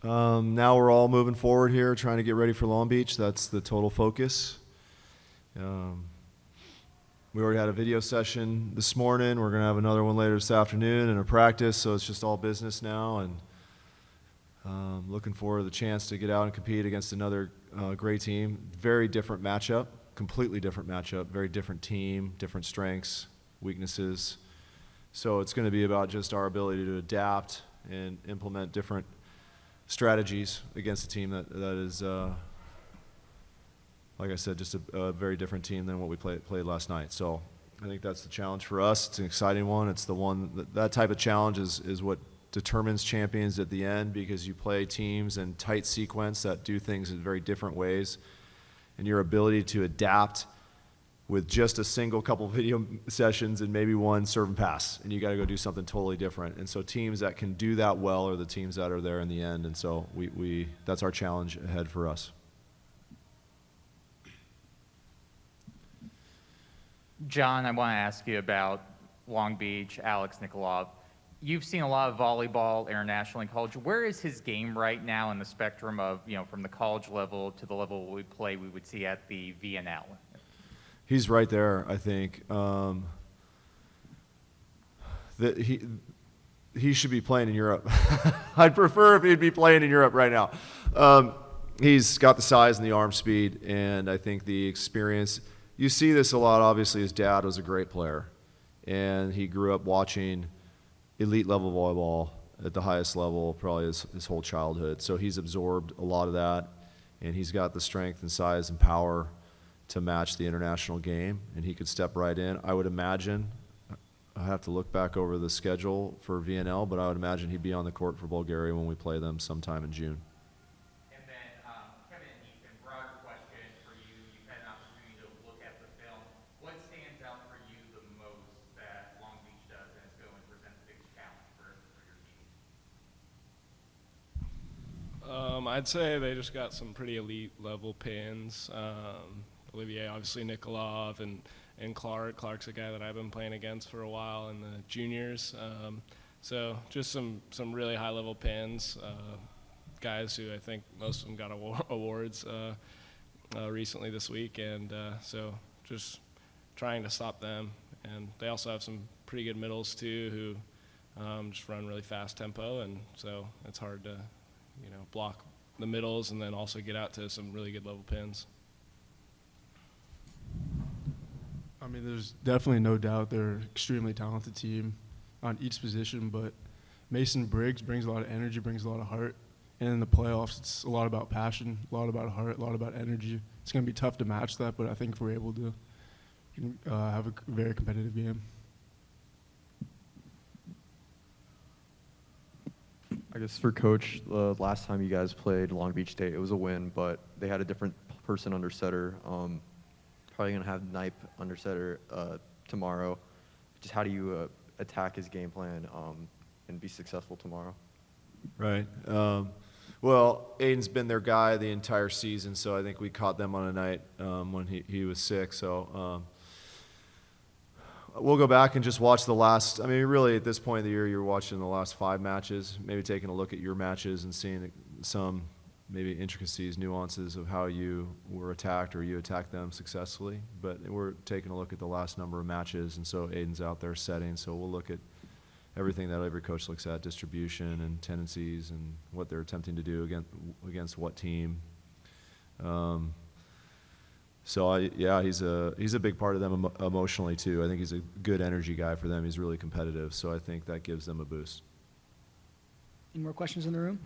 Now we're all moving forward here, trying to get ready for Long Beach. That's the total focus. We already had a video session this morning. We're going to have another one later this afternoon and a practice, so it's just all business now. And looking forward to the chance to get out and compete against another great team. Very different matchup, completely different matchup, very different team, different strengths, weaknesses. So it's going to be about just our ability to adapt and implement different strategies against a team that is, like I said, just a very different team than what we played last night. So I think that's the challenge for us. It's an exciting one. It's the one that type of challenge is what determines champions at the end, because you play teams in tight sequence that do things in very different ways, and your ability to adapt with just a single couple video sessions and maybe one serve and pass, and you got to go do something totally different. And so teams that can do that well are the teams that are there in the end. And so we that's our challenge ahead for us. John, I want to ask you about Long Beach, Alex Nikolov. You've seen a lot of volleyball internationally in college. Where is his game right now in the spectrum of, from the college level to the level we would see at the VNL? He's right there, I think. He should be playing in Europe. I'd prefer if he'd be playing in Europe right now. He's got the size and the arm speed, and I think the experience. You see this a lot, obviously. His dad was a great player, and he grew up watching elite level volleyball at the highest level probably his whole childhood. So he's absorbed a lot of that, and he's got the strength and size and power to match the international game, and he could step right in. I would imagine, I have to look back over the schedule for VNL, but I would imagine he'd be on the court for Bulgaria when we play them sometime in June. And then, Kevin and Ethan, broader question for you. You've had an opportunity to look at the film. What stands out for you the most that Long Beach does and is going to present the biggest challenge for your team? I'd say they just got some pretty elite level pins. Olivier, obviously Nikolov, and Clark. Clark's a guy that I've been playing against for a while in the juniors. So just some really high level pins, guys who I think most of them got awards recently this week, and so just trying to stop them. And they also have some pretty good middles too, who just run really fast tempo, and so it's hard to block the middles and then also get out to some really good level pins. I mean, there's definitely no doubt they're an extremely talented team on each position, but Mason Briggs brings a lot of energy, brings a lot of heart. And in the playoffs, it's a lot about passion, a lot about heart, a lot about energy. It's going to be tough to match that, but I think if we're able to have a very competitive game. I guess for Coach, last time you guys played Long Beach State, it was a win, but they had a different person under setter. Probably going to have Knipe under setter tomorrow. Just how do you attack his game plan and be successful tomorrow? Right. Well, Aiden's been their guy the entire season, so I think we caught them on a night when he was sick. So we'll go back and just watch the last. I mean, really, at this point of the year, you're watching the last 5 matches, maybe taking a look at your matches and seeing some maybe intricacies, nuances of how you were attacked or you attacked them successfully. But we're taking a look at the last number of matches, and so Aiden's out there setting. So we'll look at everything that every coach looks at, distribution and tendencies and what they're attempting to do against what team. So he's a big part of them emotionally too. I think he's a good energy guy for them. He's really competitive, so I think that gives them a boost. Any more questions in the room?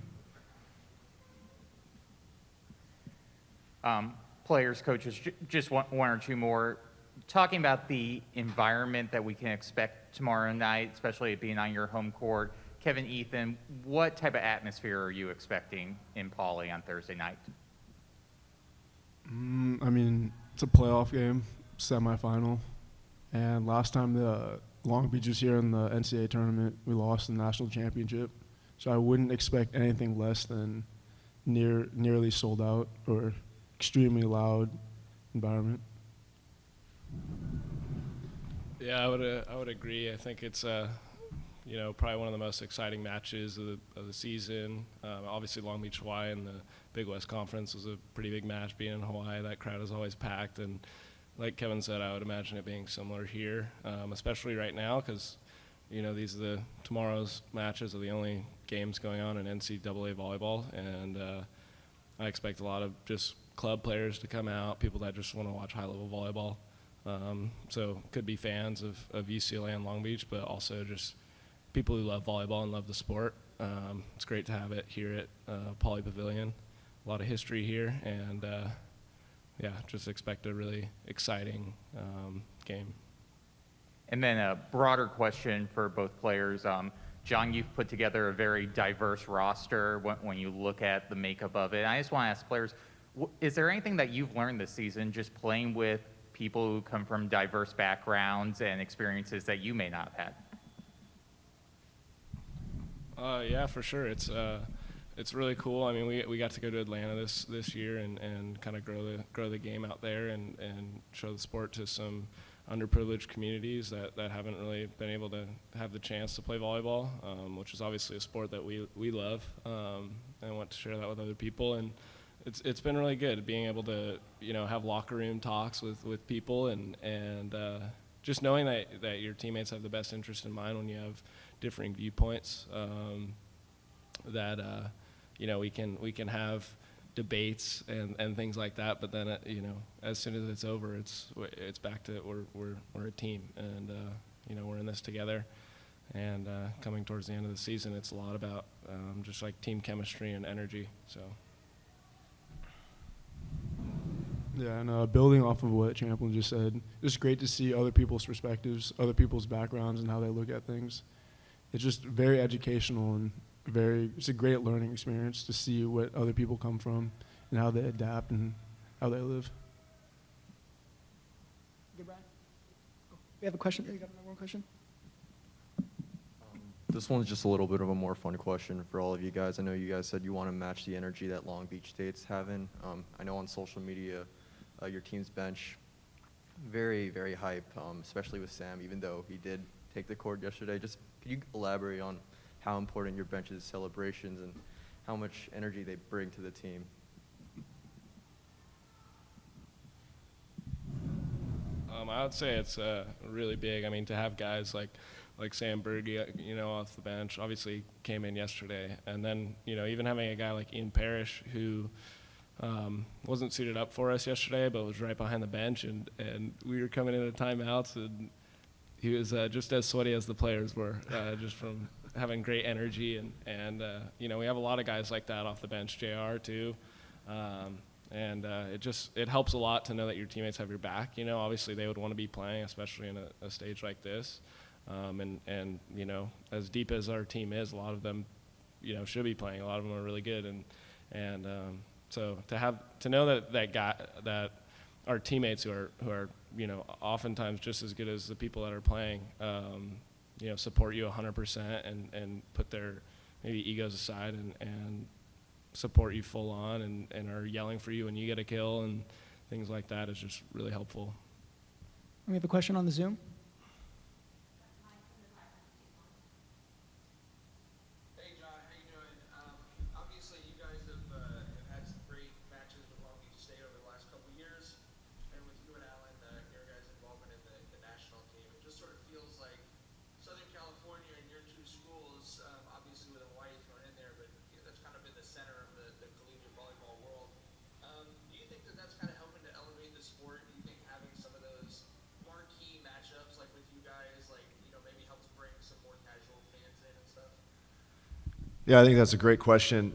Players, coaches, just one or two more. Talking about the environment that we can expect tomorrow night, especially it being on your home court. Kevin, Ethan, what type of atmosphere are you expecting in Pauley on Thursday night? I mean, it's a playoff game, semifinal. And last time the Long Beach was here in the NCAA tournament, we lost the national championship. So I wouldn't expect anything less than nearly sold out or extremely loud environment. Yeah, I would agree. I think it's probably one of the most exciting matches of the season. Obviously, Long Beach, Hawaii, and the Big West Conference was a pretty big match. Being in Hawaii, that crowd is always packed, and like Kevin said, I would imagine it being similar here, especially right now because, these are tomorrow's matches are the only games going on in NCAA volleyball, and I expect a lot of just club players to come out, people that just want to watch high-level volleyball. So could be fans of UCLA and Long Beach, but also just people who love volleyball and love the sport. It's great to have it here at Pauley Pavilion. A lot of history here, and just expect a really exciting game. And then a broader question for both players. John, you've put together a very diverse roster when you look at the makeup of it. I just want to ask players, is there anything that you've learned this season just playing with people who come from diverse backgrounds and experiences that you may not have had? Yeah, for sure. It's really cool. I mean, we got to go to Atlanta this year and kind of grow the game out there and show the sport to some underprivileged communities that haven't really been able to have the chance to play volleyball, which is obviously a sport that we love, and want to share that with other people. And it's been really good being able to have locker room talks with people and just knowing that your teammates have the best interest in mind when you have differing viewpoints. That we can have debates and things like that, but then as soon as it's over, it's back to we're a team, and we're in this together. And coming towards the end of the season, it's a lot about just like team chemistry and energy. So. Yeah, and building off of what Champlin just said, it's great to see other people's perspectives, other people's backgrounds, and how they look at things. It's just very educational and it's a great learning experience to see what other people come from and how they adapt and how they live. Okay, Brian. We have a question. You got another one question? This one's just a little bit of a more fun question for all of you guys. I know you guys said you want to match the energy that Long Beach State's having. I know on social media, your team's bench, very, very hype, especially with Sam, even though he did take the court yesterday. Just could you elaborate on how important your bench's celebrations and how much energy they bring to the team? I would say it's really big. I mean, to have guys like Sam Berge, off the bench, obviously came in yesterday, and then even having a guy like Ian Parrish who wasn't suited up for us yesterday, but was right behind the bench, and we were coming into timeouts, and he was just as sweaty as the players were, just from having great energy, and we have a lot of guys like that off the bench, JR too, and it helps a lot to know that your teammates have your back. Obviously they would want to be playing, especially in a stage like this, and as deep as our team is, a lot of them should be playing. A lot of them are really good, and so to know that our teammates who are oftentimes just as good as the people that are playing, support you 100% and put their maybe egos aside and support you full on and are yelling for you when you get a kill and things like that is just really helpful. We have a question on the Zoom. Hey John, how you doing? Obviously you guys have had some great matches with Long Beach State over the last couple of years, and with you and Alan, your guys' involvement in the national team, it just sort of feels like Southern California and your two schools, obviously with Hawaii thrown in there, but that's kind of been the center of the collegiate volleyball world. Do you think that that's kind of helping to elevate the sport? Do you think having some of those marquee matchups like with you guys, maybe helps bring some more casual fans in and stuff? Yeah, I think that's a great question.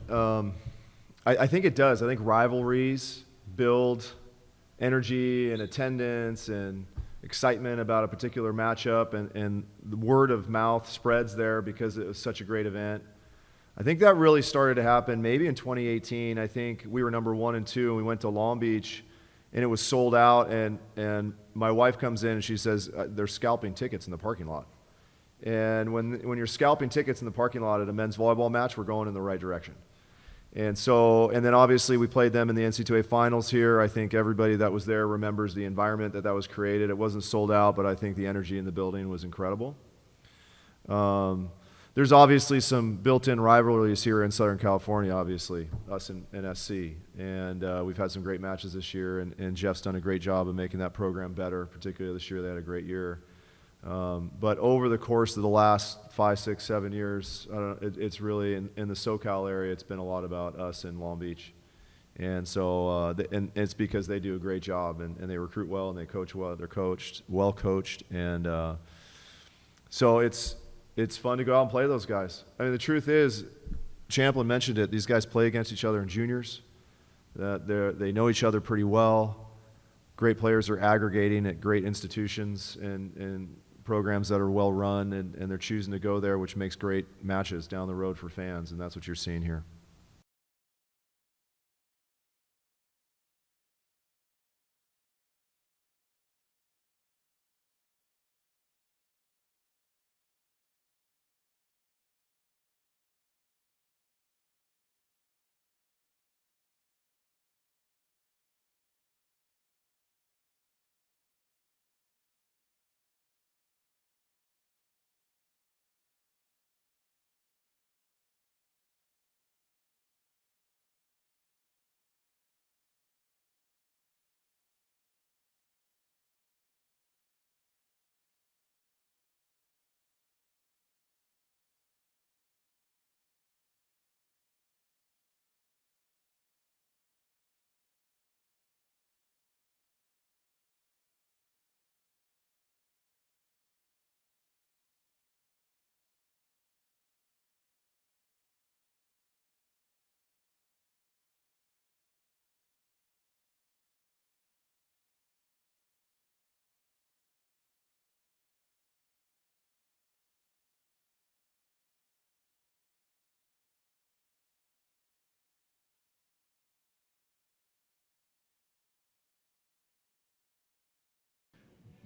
I think it does. I think rivalries build energy and attendance and excitement about a particular matchup, and the word of mouth spreads there because it was such a great event. I think that really started to happen maybe in 2018. I think we were number 1 and 2, and we went to Long Beach, and it was sold out, and my wife comes in and she says, they're scalping tickets in the parking lot. And when you're scalping tickets in the parking lot at a men's volleyball match, we're going in the right direction. And then obviously we played them in the NCAA finals here. I think everybody that was there remembers the environment that was created. It wasn't sold out, but I think the energy in the building was incredible. there's obviously some built-in rivalries here in Southern California, obviously, us and SC. And we've had some great matches this year, and Jeff's done a great job of making that program better, particularly this year. They had a great year. But over the course of the last 5, 6, 7 years, it's really, in the SoCal area, it's been a lot about us in Long Beach. And so and it's because they do a great job, and they recruit well, and they coach well. They're well coached. And so it's fun to go out and play those guys. I mean, the truth is, Champlin mentioned it, these guys play against each other in juniors. They know each other pretty well. Great players are aggregating at great institutions and programs that are well run, and they're choosing to go there, which makes great matches down the road for fans, and that's what you're seeing here.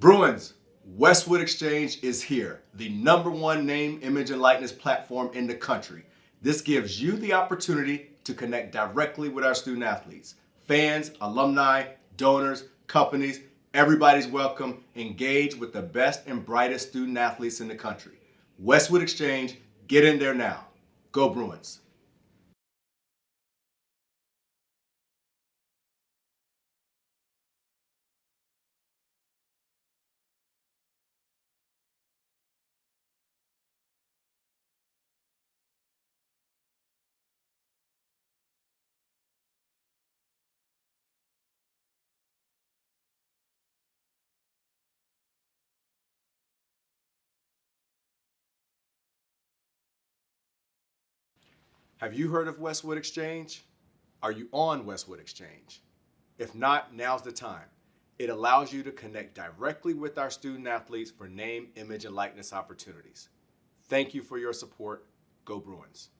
Bruins, Westwood Exchange is here, the #1 name, image, and likeness platform in the country. This gives you the opportunity to connect directly with our student athletes. Fans, alumni, donors, companies, everybody's welcome. Engage with the best and brightest student athletes in the country. Westwood Exchange, get in there now. Go Bruins. Have you heard of Westwood Exchange? Are you on Westwood Exchange? If not, now's the time. It allows you to connect directly with our student athletes for name, image, and likeness opportunities. Thank you for your support. Go Bruins.